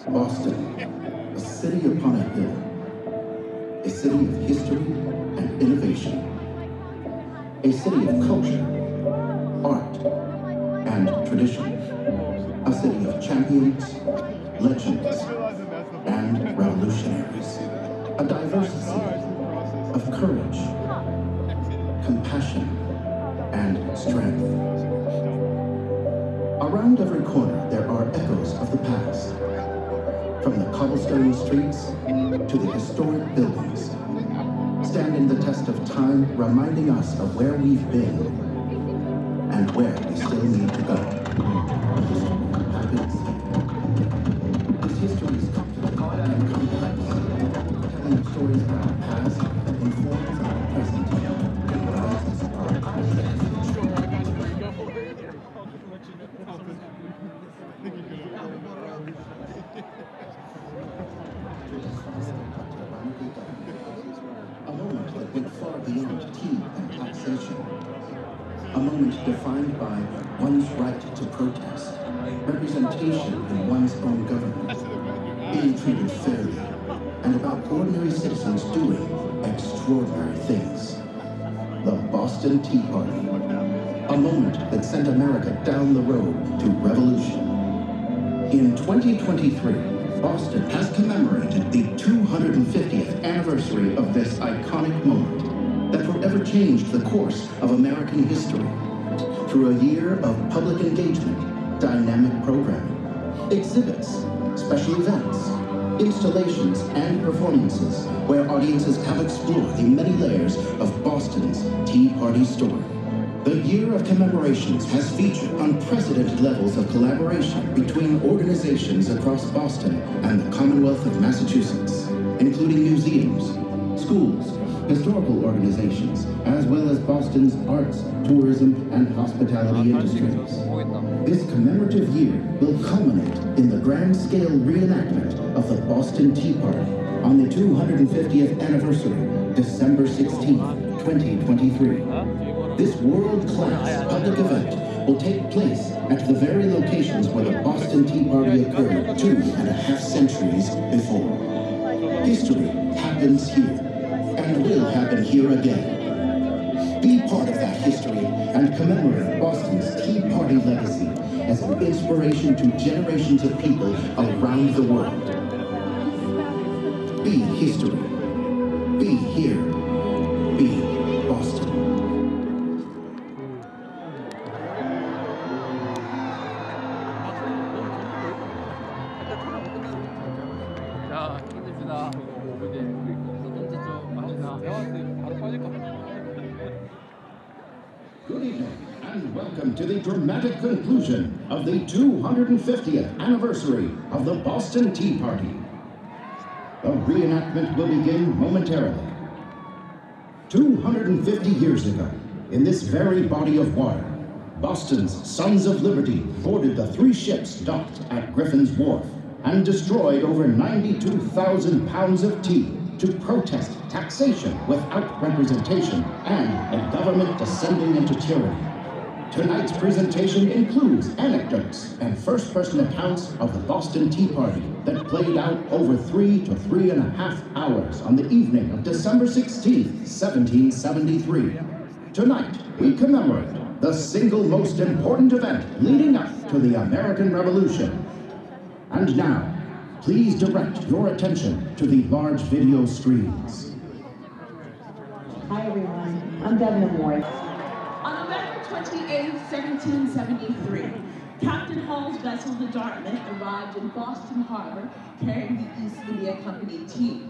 Boston, a city upon a hill, a city of history and innovation, a city of culture, art, and tradition, a city of champions, legends, and revolutionaries, a diverse city of courage, compassion, and strength. Around every corner, there are echoes of the past, from the cobblestone streets to the historic buildings, standing the test of time, reminding us of where we've been and where we still need to go. This history is complicated and complex, telling stories about our past that informs our present and guides our A moment that went far beyond tea and taxation. A moment defined by one's right to protest, representation in one's own government, being treated fairly, and about ordinary citizens doing extraordinary things. The Boston Tea Party. A moment that sent America down the road to revolution. In 2023, Boston has commemorated the 250th anniversary of this iconic moment that forever changed the course of American history. Through a year of public engagement, dynamic programming, exhibits, special events, installations, and performances where audiences have explored the many layers of Boston's Tea Party story. The year of commemorations has featured unprecedented levels of collaboration between organizations across Boston and the Commonwealth of Massachusetts, including museums, schools, historical organizations, as well as Boston's arts, tourism, and hospitality industries. This commemorative year will culminate in the grand-scale reenactment of the Boston Tea Party on the 250th anniversary, December 16, 2023. This world-class public event will take place at the very locations where the Boston Tea Party occurred 2.5 centuries before. History happens here, and will happen here again. Be part of that history and commemorate Boston's Tea Party legacy as an inspiration to generations of people around the world. Be history. Be here. Be Boston. Good evening, and welcome to the dramatic conclusion of the 250th anniversary of the Boston Tea Party. The reenactment will begin momentarily. 250 years ago, in this very body of water, Boston's Sons of Liberty boarded the 3 ships docked at Griffin's Wharf and destroyed over 92,000 pounds of tea to protest taxation without representation and a government descending into tyranny. Tonight's presentation includes anecdotes and first-person accounts of the Boston Tea Party that played out over 3 to 3.5 hours on the evening of December 16, 1773. Tonight, we commemorate the single most important event leading up to the American Revolution. And now, please direct your attention to the large video screens. Hi everyone, I'm Governor Moore. On November 28, 1773, Captain Hall's vessel, the Dartmouth, arrived in Boston Harbor carrying the East India Company tea.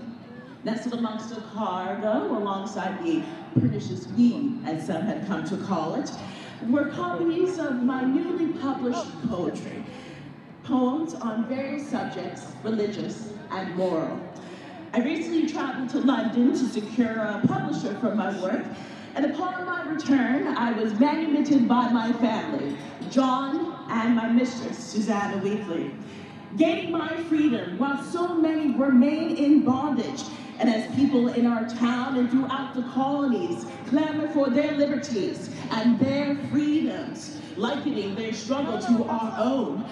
Nestled amongst the cargo, alongside the pernicious weed, as some had come to call it, were copies of my newly published poetry. Poems on various subjects, religious and moral. I recently traveled to London to secure a publisher for my work, and upon my return, I was manumitted by my family, John and my mistress, Susanna Weekly. Gaining my freedom while so many remain in bondage, and as people in our town and throughout the colonies clamor for their liberties and their freedoms, likening their struggle to our own,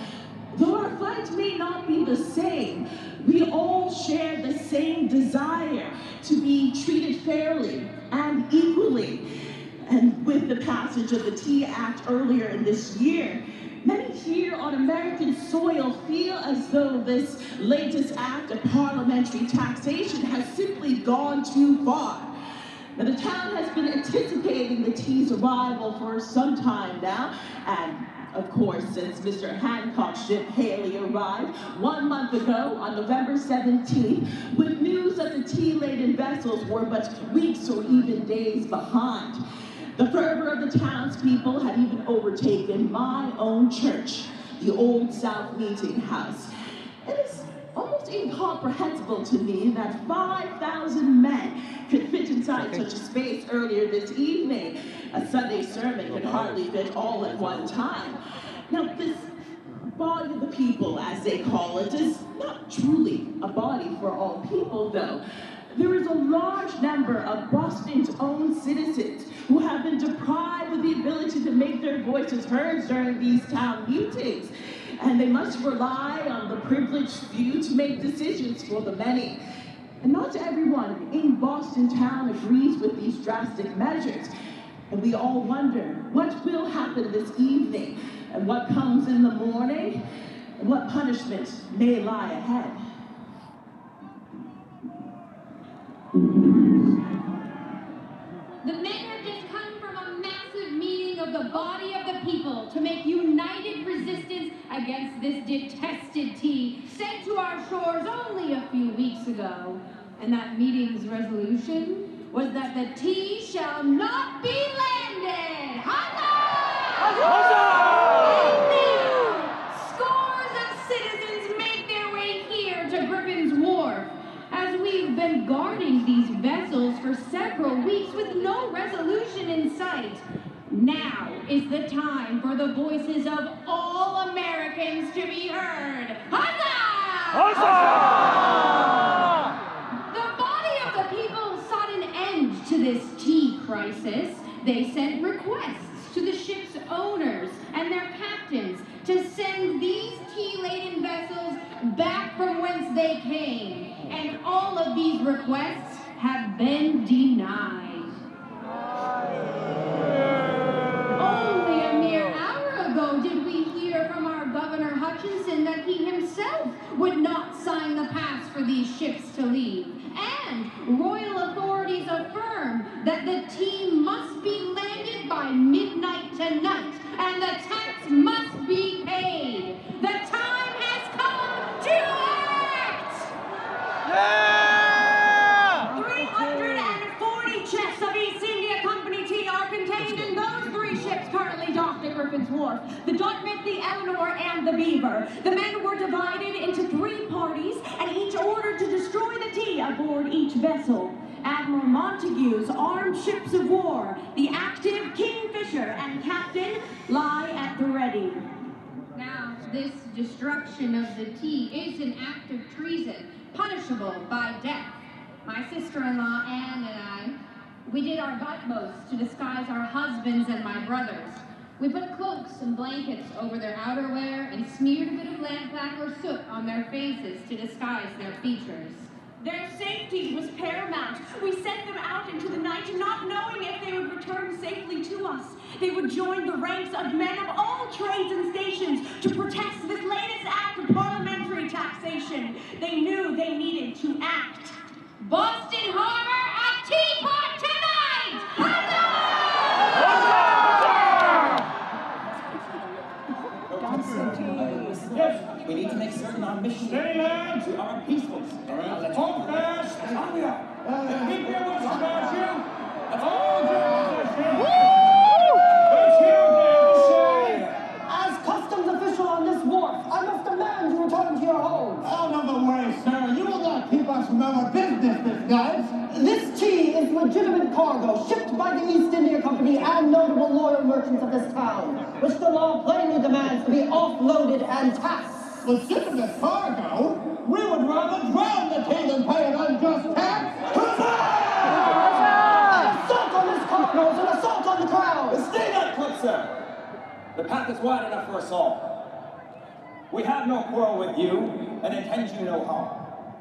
Though our fight may not be the same, we all share the same desire to be treated fairly and equally. And with the passage of the Tea Act earlier in this year, many here on American soil feel as though this latest act of parliamentary taxation has simply gone too far. Now, the town has been anticipating the tea's arrival for some time now, and of course, since Mr. Hancock's ship Haley arrived 1 month ago on November 17th, with news that the tea-laden vessels were but weeks or even days behind. The fervor of the townspeople had even overtaken my own church, the Old South Meeting House. It is almost incomprehensible to me that 5,000 men could fit inside such a space earlier this evening. A Sunday sermon could hardly fit all at one time. Now, this body of the people, as they call it, is not truly a body for all people, though. There is a large number of Boston's own citizens who have been deprived of the ability to make their voices heard during these town meetings. And they must rely on the privileged few to make decisions for the many. And not everyone in Boston town agrees with these drastic measures. And we all wonder what will happen this evening, and what comes in the morning, and what punishment may lie ahead. The men have just come from a massive meeting of the body of the people to make united resistance against this detested tea sent to our shores only a few weeks ago. And that meeting's resolution was that the tea shall not be landed. Huzzah! Huzzah! And now, scores of citizens make their way here to Griffin's Wharf, as we've been guarding these vessels for several weeks with no resolution in sight. Now is the time for the voices of all Americans to be heard. Huzzah! Huzzah! The body of the people sought an end to this tea crisis. They sent requests to the ship's owners and their captains to send these tea-laden vessels back from whence they came. And all of these requests have been denied. Only a mere hour ago did we hear from our Governor Hutchinson that he himself would not sign the pass for these ships to leave. And royal authorities affirm that the tea must be landed by midnight tonight, and the tax must be paid. The time has come to act! Yeah! 340 chests of East India Company tea are contained in those 3 ships currently docked at Griffin's Wharf: the Dartmouth, the Eleanor, and the Beaver. The men were divided into 3 parties, and each ordered to destroy the tea aboard each vessel. Admiral Montague's armed ships of war, the active Kingfisher and Captain, lie at the ready. Now, this destruction of the tea is an act of treason, punishable by death. My sister-in-law, Anne, and I, we did our utmost to disguise our husbands and my brothers. We put cloaks and blankets over their outerwear and smeared a bit of lampblack or soot on their faces to disguise their features. Their safety was paramount. We sent them out into the night, not knowing if they would return safely to us. They would join the ranks of men of all trades and stations to protest this latest act of parliamentary taxation. They knew they needed to act. Boston Harbor, a teapot tonight! Huzzah! Yes, we need to make certain our mission. Steady, lads! We are peaceful. All right, let's hold fast! On we are. Keep your wits about you! Hold your position! Woo! Let's hear what they have to say! As customs official on this wharf, I must demand you return to your homes. Out of the way, sir. You will not keep us from our business, guys. This tea is legitimate cargo shipped by the East India Company and notable loyal merchants of this town, which the law plainly demands to be offloaded and taxed. Legitimate cargo? We would rather drown the tea than pay an unjust tax. An assault on this cargo is an assault on the crowd. Stay that put, sir. The path is wide enough for us all. We have no quarrel with you, and intend you no harm.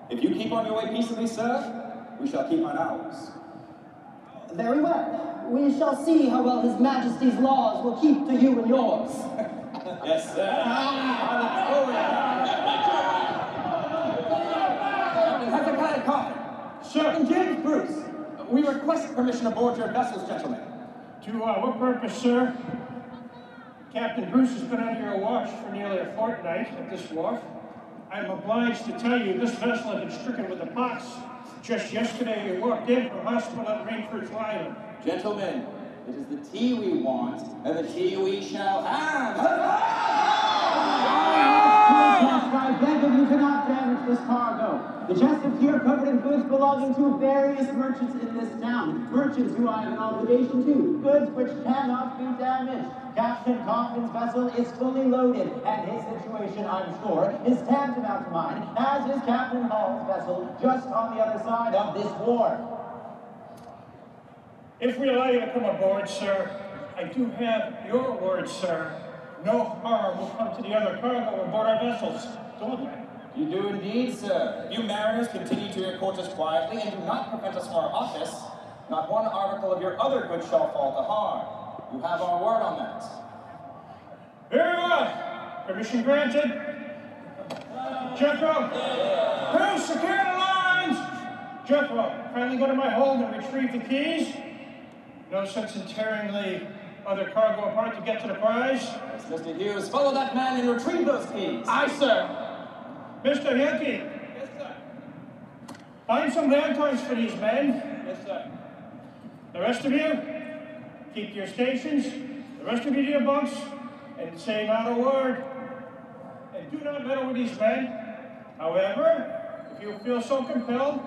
If you keep on your way peaceably, sir, we shall keep on ours. Very well. We shall see how well His Majesty's laws will keep to you and yours. Yes, sir. Hezekiah Coffin. Captain James Bruce. We request permission aboard your vessels, gentlemen. To what purpose, sir? Captain Bruce has been under your watch for nearly a fortnight at this wharf. I'm obliged to tell you this vessel had been stricken with a pox. Just yesterday you walked in from hospital at Rainford's Island. Gentlemen, it is the tea we want, and the tea we shall have. I beg of you to not damage this cargo. The chests of tea are covered in goods belonging to various merchants in this town. Merchants who I have an obligation to. Goods which cannot be damaged. Captain Coffin's vessel is fully loaded, and his situation, I'm sure, is tantamount to mine, as is Captain Hall's vessel, just on the other side of this wharf. If we allow you to come aboard, sir, I do have your word, sir. No harm will come to the other cargo aboard our vessels, don't we? You do indeed, sir. You mariners continue to your quarters quietly and do not prevent us from our office. Not one article of your other goods shall fall to harm. You have our word on that. Very well. Permission granted. Jethro, crew, secure the lines. Jethro, kindly go to my hold and retrieve the keys. No sense in tearing the other cargo apart to get to the prize. Yes, Mr. Hughes, follow that man and retrieve those keys. Aye, sir. Mr. Hilke. Yes, sir. Find some lanterns for these men. Yes, sir. The rest of you, keep to your stations. The rest of you to your bunks, and say not a word. And do not meddle with these men. However, if you feel so compelled,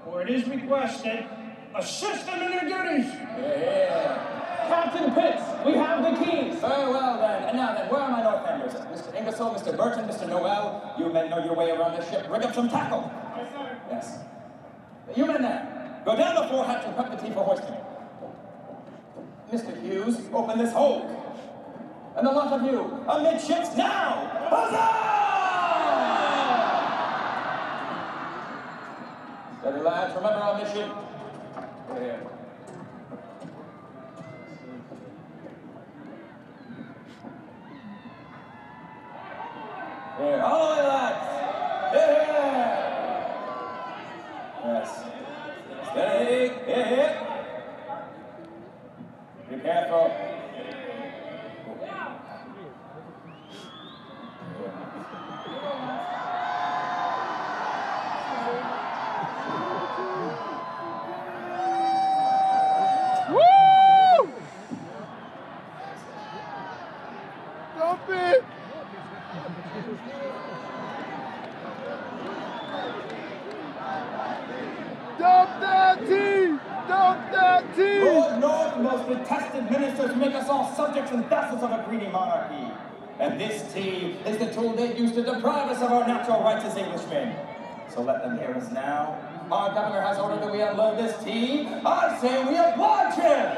or it is requested, assist them in their duties. Yeah. Captain Pitts, we have the keys. Very well, then. And now, then, where are my Northanders? Mr. Ingersoll, Mr. Burton, Mr. Noel, you men know your way around this ship. Rig up some tackle. Yes, sir. Yes. You men there, go down the forehatch and prep the tea for hoisting. Mr. Hughes, open this hold. And the lot of you, amidships now! Huzzah! Steady, lads. Remember our mission. Here. Here, all the way, lads! Here! Yes. Steady! Here! Be careful. Woo! Stop it! Dump that tea! Dump that tea! Lord North, most detested ministers make us all subjects and vassals of a greedy monarchy. And this tea is the tool they use to deprive us of our natural rights as Englishmen. So let them hear us now. Our governor has ordered that we unload this tea. I say we oblige him!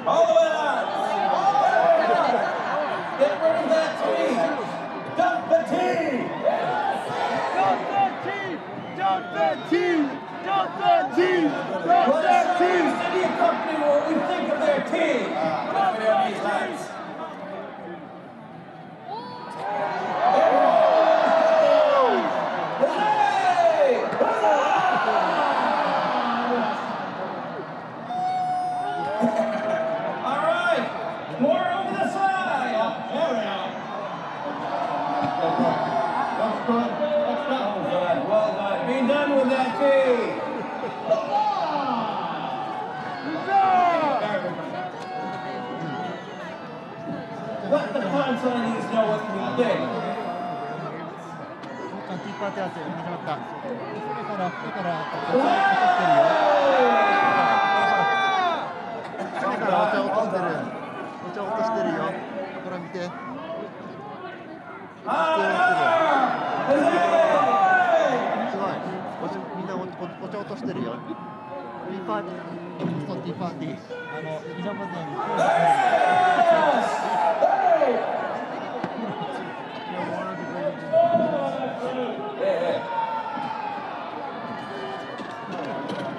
All the way out! All the way out! Get rid of that tea! Dump the tea! Dump that tea! Dump that tea! Dump that tea! Dump that tea! City company what we think of their tea! Let's get on these lads. 手始まった。だから、お茶落としてる。お茶落としてるよ。ほら見て。すごい。みんなお茶落としてるよ。ティーパーティー。ティーパーティー。今までに。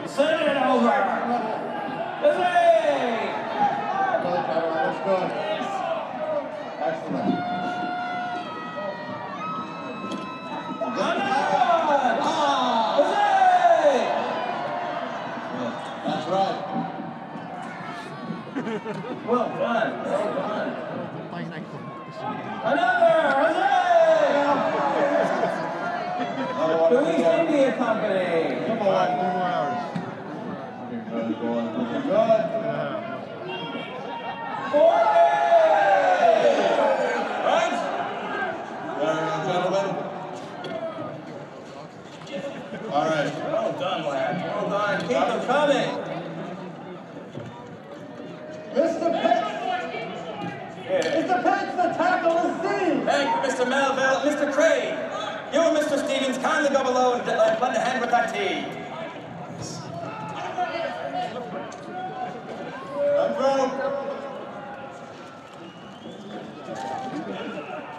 Send it over! Busy! That's good. Excellent. That's right. Well done, well done. Another! The East India Company! Come on, 2 more hours. Looking good. 40! Right? Very good, gentlemen. All right. Well done, lads. Well done. Keep them coming. Mr. Pitts! Mr. Pitts, the tackle is seen! Thank you, Mr. Melville. Mr. Craig, you and Mr. Stevens kindly go below and lend a hand with that tea. I'm through.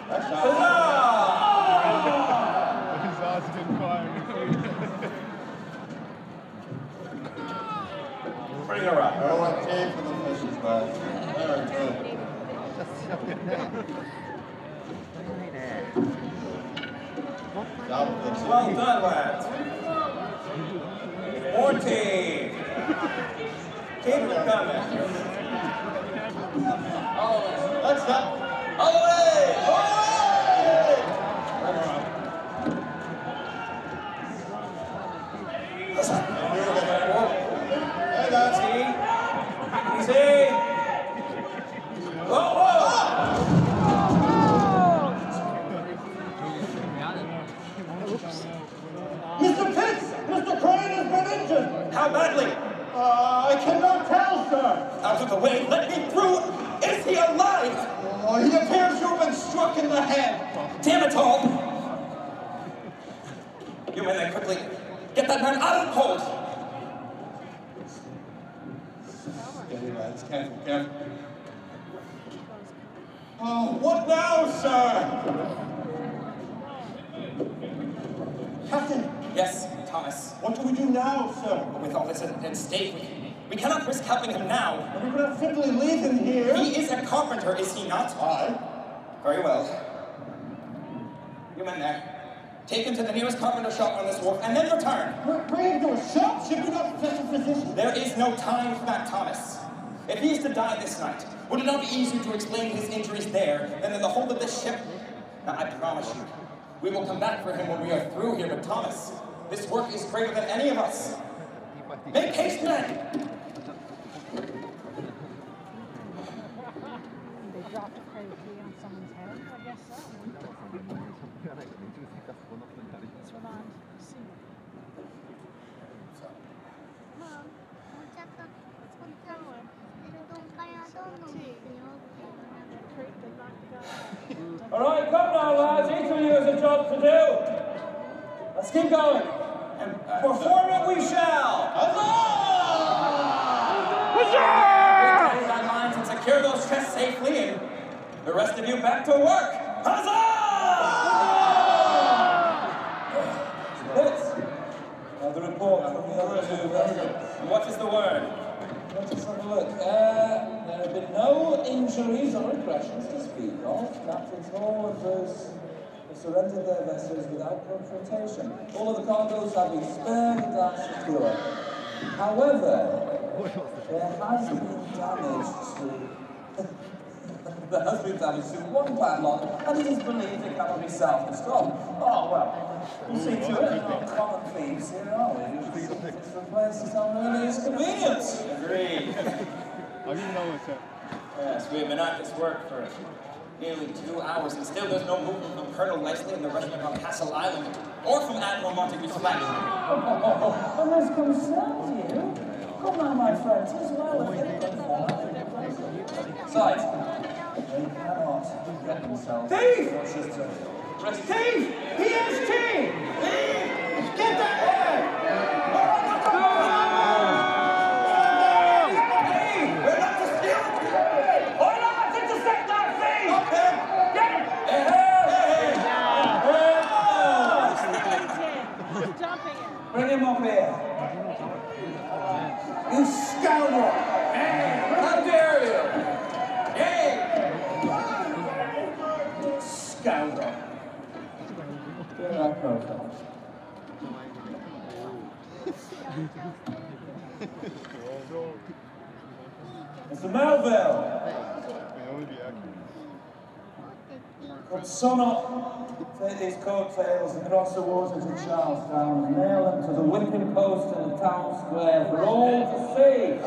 That's not Bring her up. I want tea for the fishes, guys. Very good. Well done, lads. 14. Keep it coming. Next up. All the way! All the way! Hey, guys. Easy. Whoa, whoa! Mr. Pitts! Mr. Crane has been injured! How badly? I cannot tell, sir! Out of the way, let me through! Is he alive? Oh, he appears to have been struck in the head! Damn it all! You men there quickly. Get that man out of the cold! Steady, lads. Careful, careful. Oh, what now, sir? Captain! Yes, Thomas. What do we do now, sir? With all this at stake, we cannot risk helping him now. We cannot simply leave him here. He is a carpenter, is he not? Aye. Very well. You men there. Take him to the nearest carpenter shop on this wharf, and then return. Bring him to a shop? Should we not fetch a physician? There is no time for that, Thomas. If he is to die this night, would it not be easier to explain his injuries there than in the hold of this ship? Now, I promise you, we will come back for him when we are through here, but Thomas, this work is greater than any of us. Make haste, men! They dropped a crate on someone's head, I guess so. That's what I'm seeing. All right, come now, lads. Each of you has a job to do. Let's keep going. And perform it we shall. Huzzah! Retain our lines and secure those chests safely, and the rest of you back to work. Huzzah! This. Now the report from the other two vessels. What is the word? Let's just have a look. There have been no injuries or aggressions to speak of. Captains Hall and Bruce have surrendered their vessels without confrontation. All of the cargoes have been spared and are secure. However, there has been damage to one padlock, and it is believed it cannot be salvaged from. Oh, well, we'll see to it. We're not common thieves here, are we? It's replaced at our earliest convenience. Agreed. I didn't know it's Yes, we have been at this work for Nearly 2 hours, and still there's no movement from Colonel Leslie and the regiment on Castle Island, or from Admiral Montague's flag. Well, this concerns you. Come on, my friends, as well as anything for Besides, they cannot get themselves. Thief! Ready? Thief! He is thief! Get that head! we're not to steal! Hold on! Intercept that thief! Get him! Dumping it. Bring him up here. You scoundrel! How dare you? Scoundrel. Get that protest. Mr. Melville! Put sun up, take these coattails across the water to Charlestown and nail them to the whipping post in the town square for all to see.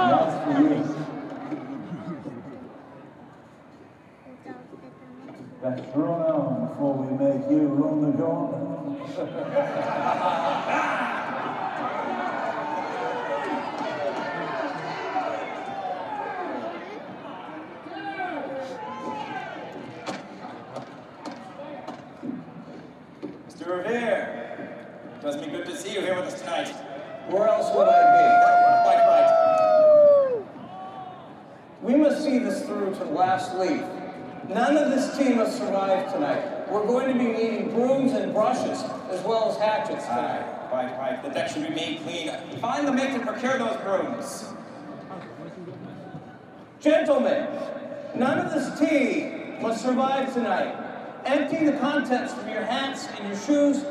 That's for you. Best run on before we make you run the gauntlet. Mr. Revere, it does me good to see you here with us tonight. Where else would I Quite right. be? We must see this through to the last leaf. None of this team has survived tonight. We're going to be needing brooms and brushes, as well as hatchets tonight. Right. The deck should be made clean. Find the mate to procure those brooms. Gentlemen, none of this tea must survive tonight. Empty the contents from your hats and your shoes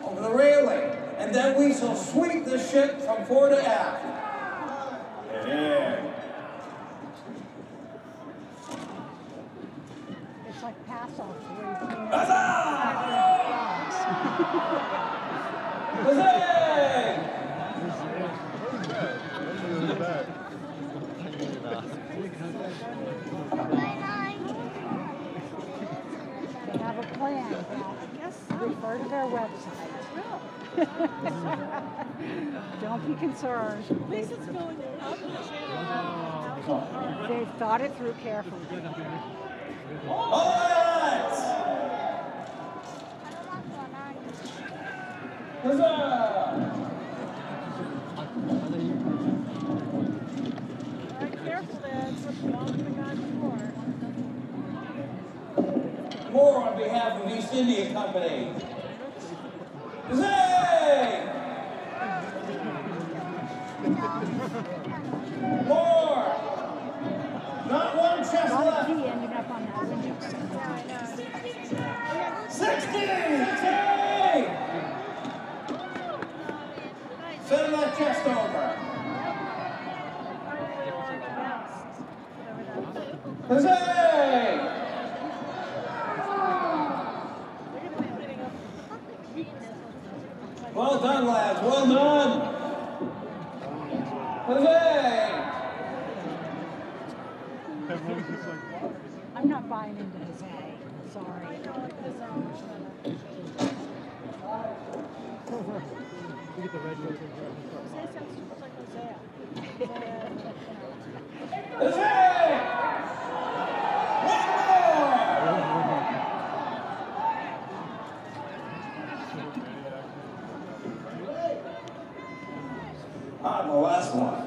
over the railing, and then we shall sweep the ship from fore to aft. It's like pass-off. They have a plan. I guess so. Refer to their website. Don't be concerned. At least it's going up. They've thought it through carefully. Careful there, it's wrong the guy before. More on behalf of East India Company. Huzzay! More! Not one chest left. He ended up on that window. 60! Take! Send that chest over. Huzzay! Well done, lads. Well done. Huzzay! I'm not buying into his A. Sorry. Huzzay! On the last one.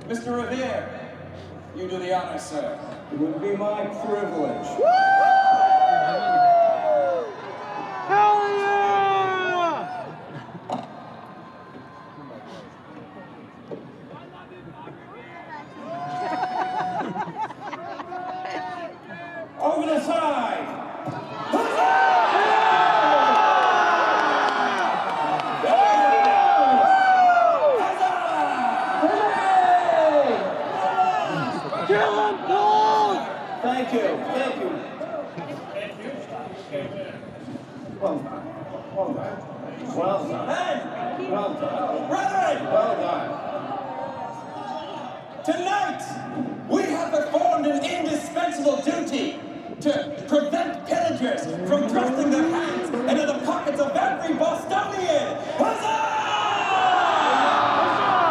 Mr. Revere, you do the honors, sir. It would be my privilege. Hell yeah! Over the side! Thank you. Well done. Well done. Well done. Men! Well done. Brethren! Well done. Tonight, we have performed an indispensable duty to prevent pillagers from thrusting their hands into the pockets of every Bostonian. Huzzah!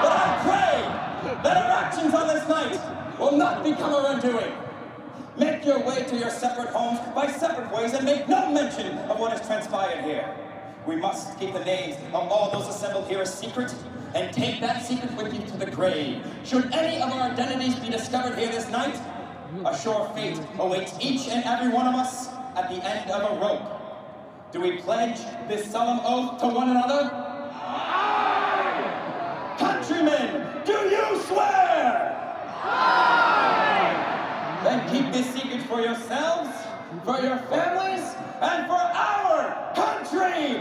But I pray that our actions on this night will not become our undoing. Make your way to your separate homes by separate ways and make no mention of what has transpired here. We must keep the names of all those assembled here a secret and take that secret with you to the grave. Should any of our identities be discovered here this night, a sure fate awaits each and every one of us at the end of a rope. Do we pledge this solemn oath to one another? Aye! Countrymen, do you swear? Aye! Then keep this secret for yourselves, for your families, and for our country!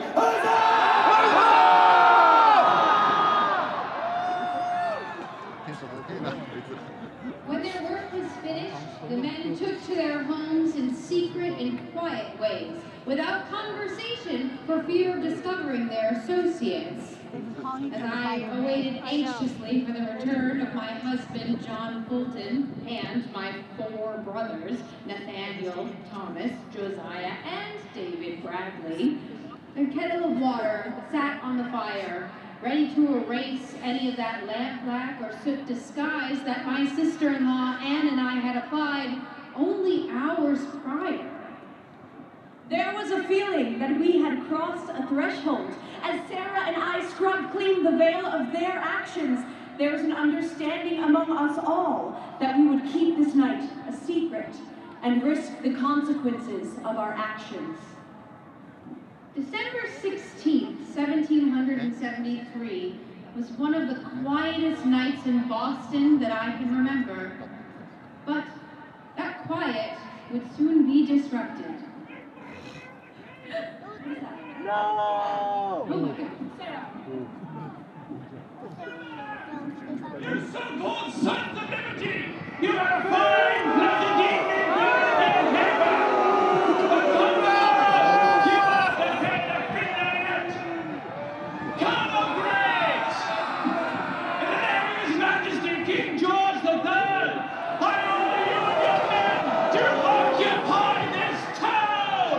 When their work was finished, the men took to their homes in secret and quiet ways, without conversation for fear of discovering their associates. As I awaited anxiously for the return of my husband, John Fulton, and my 4 brothers, Nathaniel, Thomas, Josiah, and David Bradley, a kettle of water sat on the fire, ready to erase any of that lampblack or soot disguise that my sister-in-law Anne and I had applied only hours prior. There was a feeling that we had crossed a threshold. As Sarah and I scrubbed clean the veil of their actions, there was an understanding among us all that we would keep this night a secret and risk the consequences of our actions. December 16th, 1773 was one of the quietest nights in Boston that I can remember. But that quiet would soon be disrupted. No! Oh my God, Sarah. You so-called sons of liberty! You are a fine, blessed evening, and heaven! But come now! You are the head of midnight! Come of grace! In the name of His Majesty King George III, I order you and your men to occupy this town!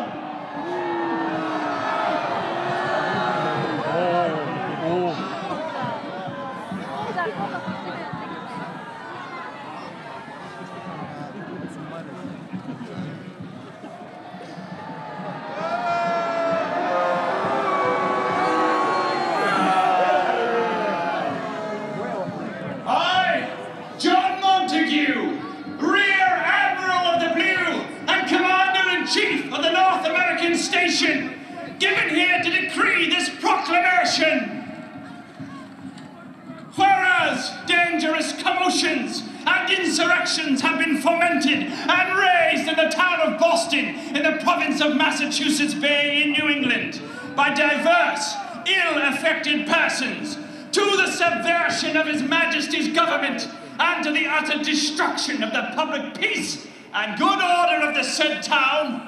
I, John Montague, Rear Admiral of the Blue and Commander-in-Chief of the North American Station, given here to decree this proclamation. Whereas dangerous commotions and insurrections have been fomented and raised in the town of Boston in the province of Massachusetts Bay in New England by diverse, ill-affected persons, to the subversion of His Majesty's government and to the utter destruction of the public peace and good order of the said town,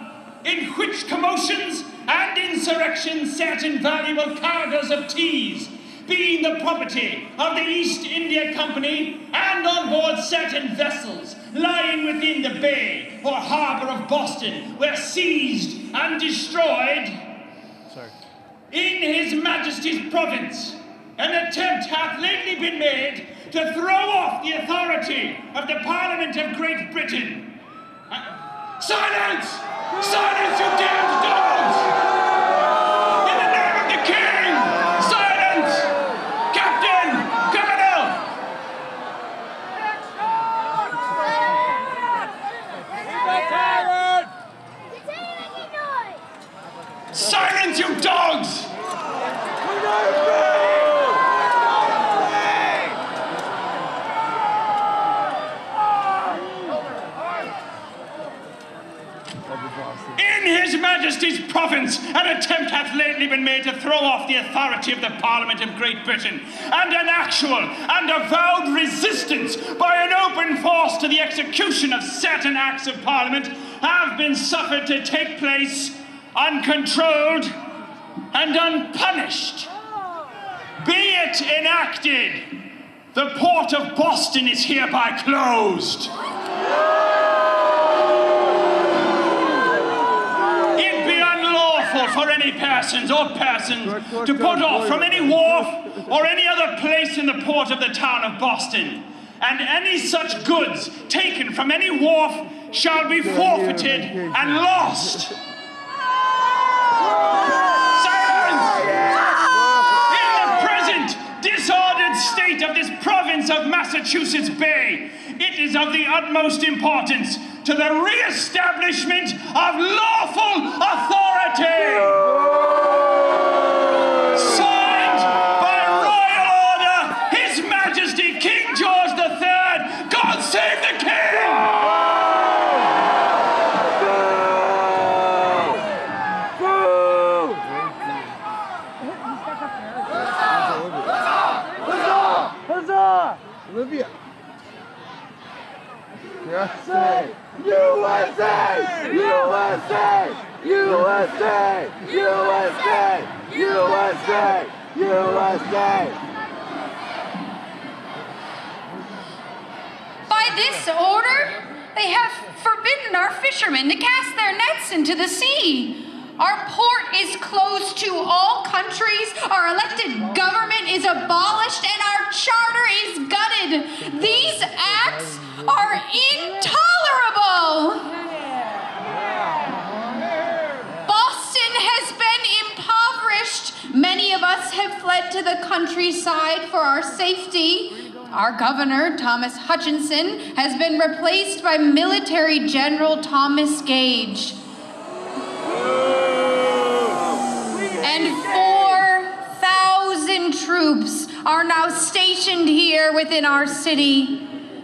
in which commotions and insurrections certain valuable cargoes of teas, being the property of the East India Company and on board certain vessels lying within the bay or harbour of Boston, were seized and destroyed. In His Majesty's province, an attempt hath lately been made to throw off the authority of the Parliament of Great Britain. Silence! Silence, you damned dogs! In the name of the King! Silence! Captain! Colonel! Silence, you dogs! In His Majesty's province, an attempt hath lately been made to throw off the authority of the Parliament of Great Britain, and an actual and avowed resistance by an open force to the execution of certain acts of Parliament have been suffered to take place uncontrolled, and unpunished. Be it enacted, the port of Boston is hereby closed. It be unlawful for any persons or persons to put off from any wharf or any other place in the port of the town of Boston, and any such goods taken from any wharf shall be forfeited and lost. Silence! In the present disordered state of this province of Massachusetts Bay, it is of the utmost importance to the re-establishment of lawful authority. Signed by royal order, His Majesty King George III. God save the King! Olivia. USA! USA! USA! USA! USA! USA! USA! By this order, they have forbidden our fishermen to cast their nets into the sea. Our port is closed to all countries, our elected government is abolished, and our charter is gutted. These acts are intolerable. Boston has been impoverished. Many of us have fled to the countryside for our safety. Our governor, Thomas Hutchinson, has been replaced by Military General Thomas Gage. And 4,000 troops are now stationed here within our city,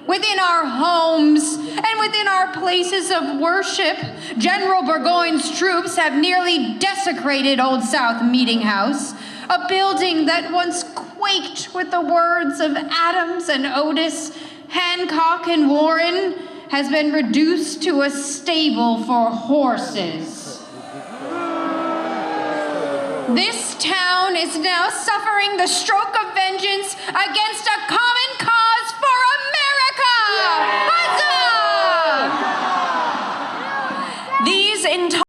within our homes, and within our places of worship. General Burgoyne's troops have nearly desecrated Old South Meeting House, a building that once quaked with the words of Adams and Otis, Hancock and Warren, has been reduced to a stable for horses. This town is now suffering the stroke of vengeance against a common cause for America! Huzzah! These entire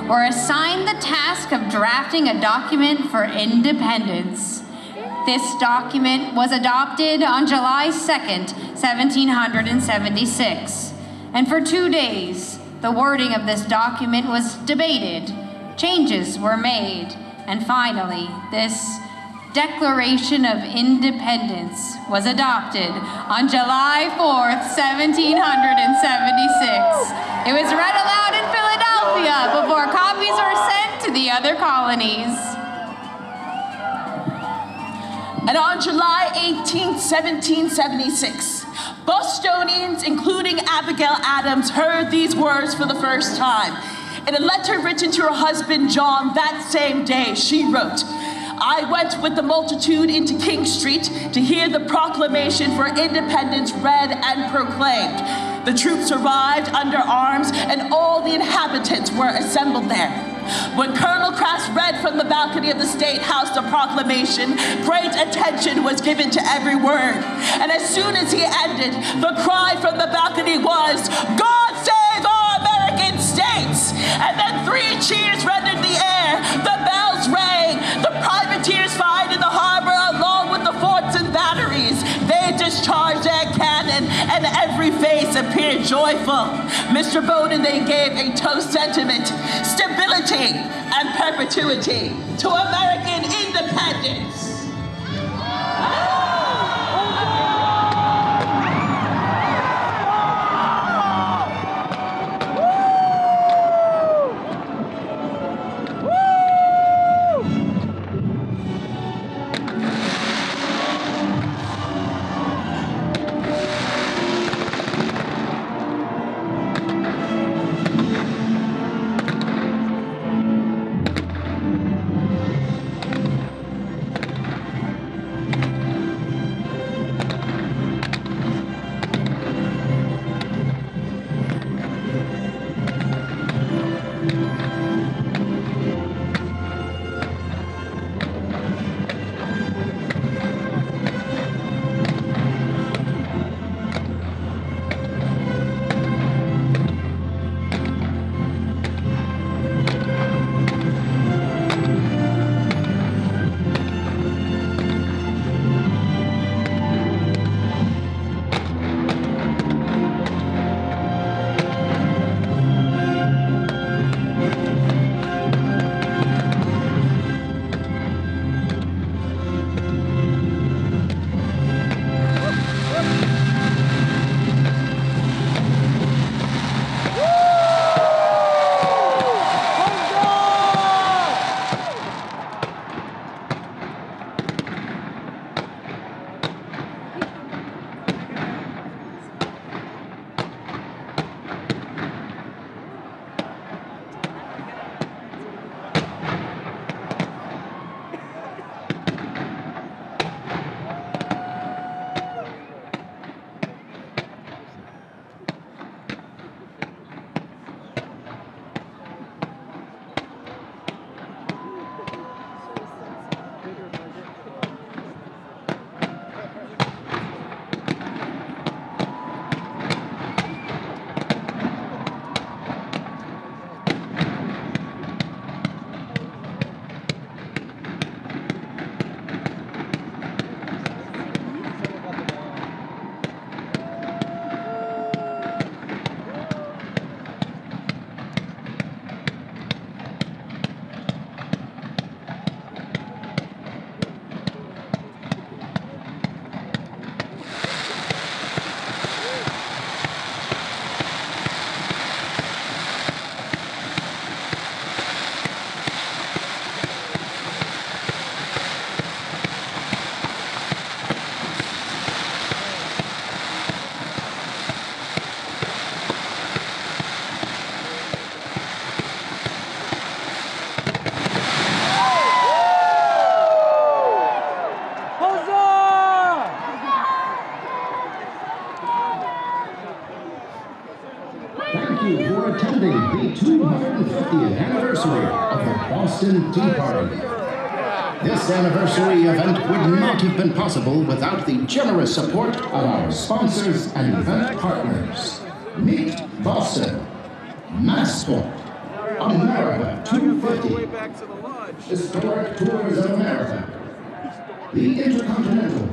were assigned the task of drafting a document for independence. This document was adopted on July 2nd, 1776. And for 2 days, the wording of this document was debated, changes were made, and finally, this Declaration of Independence was adopted on July 4th, 1776. It was read aloud in Philadelphia before copies were sent to the other colonies. And on July 18, 1776, Bostonians, including Abigail Adams, heard these words for the first time. In a letter written to her husband, John, that same day, she wrote, "I went with the multitude into King Street to hear the proclamation for independence read and proclaimed. The troops arrived under arms, and all the inhabitants were assembled there. When Colonel Crass read from the balcony of the State House the proclamation, great attention was given to every word. And as soon as he ended, the cry from the balcony was, 'God save our American States!' And then 3 cheers rendered the air. The bells rang. The privateers fired in the harbor along with the forts and batteries. They discharged their cannon, and every face appeared joyful. Mr. Bowdoin then gave a toast sentiment, 'Stability and perpetuity to American independence.'" you for attending the 250th anniversary of the Boston Tea Party. This anniversary event would not have been possible without the generous support of our sponsors and event partners. Meet Boston, Massport, America. Historic Tours of America. The Intercontinental